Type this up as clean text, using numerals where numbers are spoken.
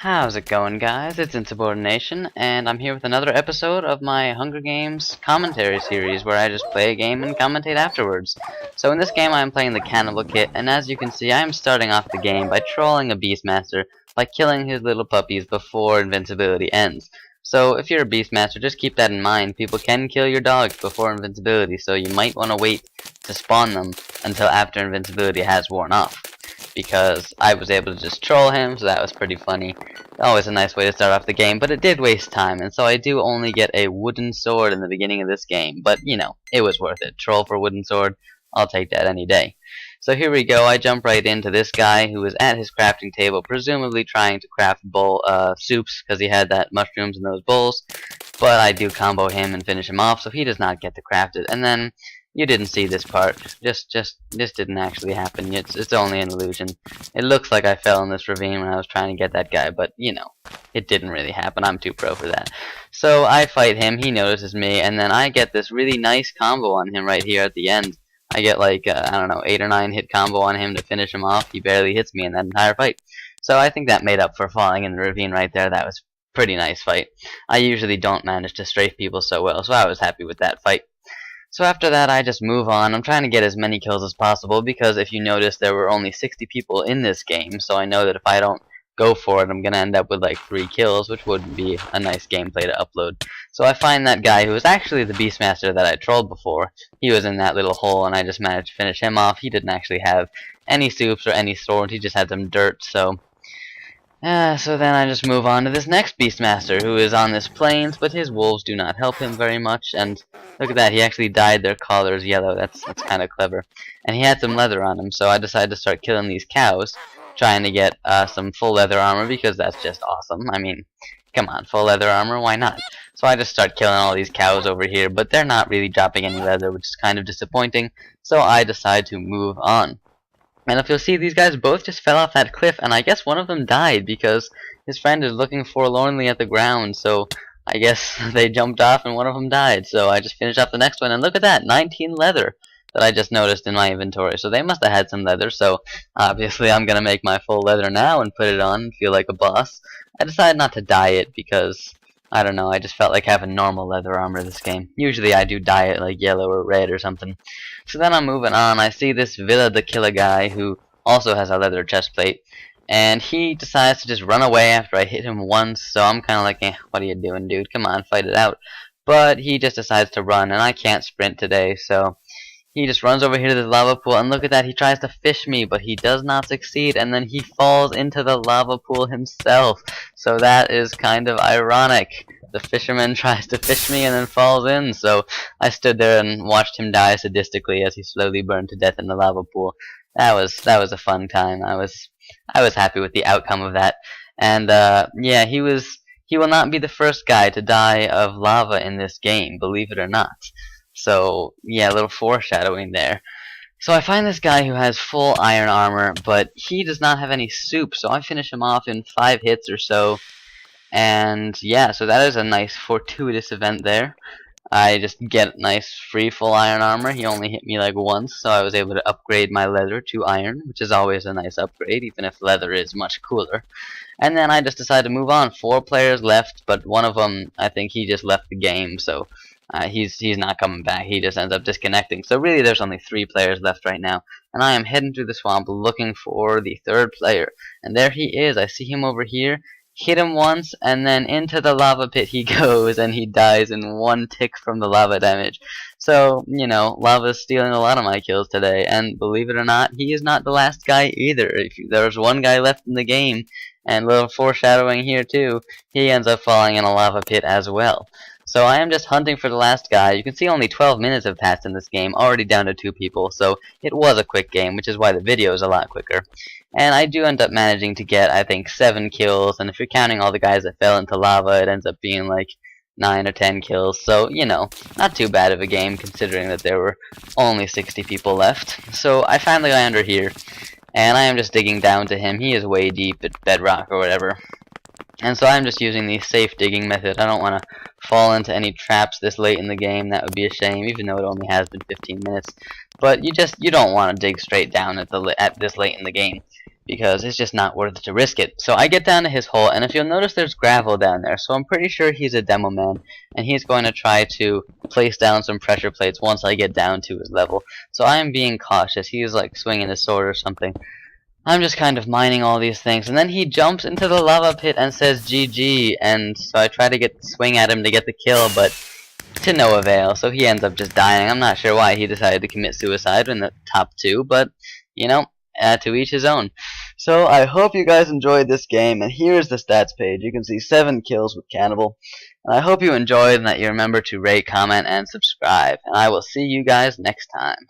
How's it going, guys? It's Insubordination, and I'm here with another episode of my Hunger Games commentary series where I just play a game and commentate afterwards. So in this game I am playing the Cannibal kit, and as you can see I am starting off the game by trolling a Beastmaster by killing his little puppies before invincibility ends. So if you're a Beastmaster, just keep that in mind. People can kill your dogs before invincibility, so you might want to wait to spawn them until after invincibility has worn off. Because I was able to just troll him, so that was pretty funny. Always a nice way to start off the game, but it did waste time, and so I do only get a wooden sword in the beginning of this game. But, you know, it was worth it. Troll for wooden sword, I'll take that any day. So here we go, I jump right into this guy who was at his crafting table, presumably trying to craft soups, because he had that mushrooms in those bowls. But I do combo him and finish him off, so he does not get to craft it. And then you didn't see this part. This didn't actually happen. It's only an illusion. It looks like I fell in this ravine when I was trying to get that guy, but you know, it didn't really happen. I'm too pro for that. So I fight him, he notices me, and then I get this really nice combo on him right here at the end. I get like, I don't know, 8 or 9 hit combo on him to finish him off. He barely hits me in that entire fight. So I think that made up for falling in the ravine right there. That was a pretty nice fight. I usually don't manage to strafe people so well, so I was happy with that fight. So after that, I just move on. I'm trying to get as many kills as possible because if you notice, there were only 60 people in this game, so I know that if I don't go for it, I'm going to end up with like 3 kills, which wouldn't be a nice gameplay to upload. So I find that guy who was actually the Beastmaster that I trolled before. He was in that little hole, and I just managed to finish him off. He didn't actually have any soups or any sword. He just had some dirt, so then I just move on to this next Beastmaster, who is on this plains, but his wolves do not help him very much, and look at that, he actually dyed their collars yellow. That's kind of clever. And he had some leather on him, so I decided to start killing these cows, trying to get some full leather armor, because that's just awesome. I mean, come on, full leather armor, why not? So I just start killing all these cows over here, but they're not really dropping any leather, which is kind of disappointing, so I decide to move on. And if you'll see, these guys both just fell off that cliff, and I guess one of them died because his friend is looking forlornly at the ground, so I guess they jumped off and one of them died. So I just finished off the next one, and look at that, 19 leather that I just noticed in my inventory. So they must have had some leather, so obviously I'm going to make my full leather now and put it on and feel like a boss. I decided not to dye it because, I don't know, I just felt like having normal leather armor this game. Usually I do dye it like yellow or red or something. So then I'm moving on. I see this Villa the Killer guy who also has a leather chest plate. And he decides to just run away after I hit him once. So I'm kind of like, what are you doing, dude? Come on, fight it out. But he just decides to run, and I can't sprint today. So he just runs over here to the lava pool, and look at that, he tries to fish me, but he does not succeed, and then he falls into the lava pool himself. So that is kind of ironic. The fisherman tries to fish me and then falls in, so I stood there and watched him die sadistically as he slowly burned to death in the lava pool. That was a fun time. I was happy with the outcome of that. And yeah, he will not be the first guy to die of lava in this game, believe it or not. So, yeah, a little foreshadowing there. So I find this guy who has full iron armor, but he does not have any soup, so I finish him off in 5 hits or so. And, yeah, so that is a nice fortuitous event there. I just get nice free full iron armor. He only hit me like once, so I was able to upgrade my leather to iron, which is always a nice upgrade, even if leather is much cooler. And then I just decided to move on. 4 players left, but one of them, I think he just left the game, so he's not coming back. He just ends up disconnecting. So really there's only 3 players left right now. And I am heading through the swamp looking for the 3rd player. And there he is. I see him over here. Hit him once, and then into the lava pit he goes, and he dies in 1 tick from the lava damage. So, you know, lava's stealing a lot of my kills today. And believe it or not, he is not the last guy either. There's 1 guy left in the game, and a little foreshadowing here too, he ends up falling in a lava pit as well. So I am just hunting for the last guy. You can see only 12 minutes have passed in this game, already down to 2 people, so it was a quick game, which is why the video is a lot quicker. And I do end up managing to get, I think, 7 kills, and if you're counting all the guys that fell into lava, it ends up being like 9 or 10 kills. So, you know, not too bad of a game, considering that there were only 60 people left. So I found the guy under here, and I am just digging down to him. He is way deep at bedrock or whatever. And so I'm just using the safe digging method. I don't want to fall into any traps this late in the game. That would be a shame, even though it only has been 15 minutes. But you don't want to dig straight down at this late in the game. because it's just not worth it to risk it. So I get down to his hole, and if you'll notice there's gravel down there, so I'm pretty sure he's a demo man, and he's going to try to place down some pressure plates once I get down to his level. So I am being cautious. He's like swinging his sword or something. I'm just kind of mining all these things, and then he jumps into the lava pit and says GG, and so I try to swing at him to get the kill, but to no avail, so he ends up just dying. I'm not sure why he decided to commit suicide in the top 2, but, you know, to each his own. So I hope you guys enjoyed this game, and here's the stats page. You can see 7 kills with Cannibal. And I hope you enjoyed and that you remember to rate, comment, and subscribe. And I will see you guys next time.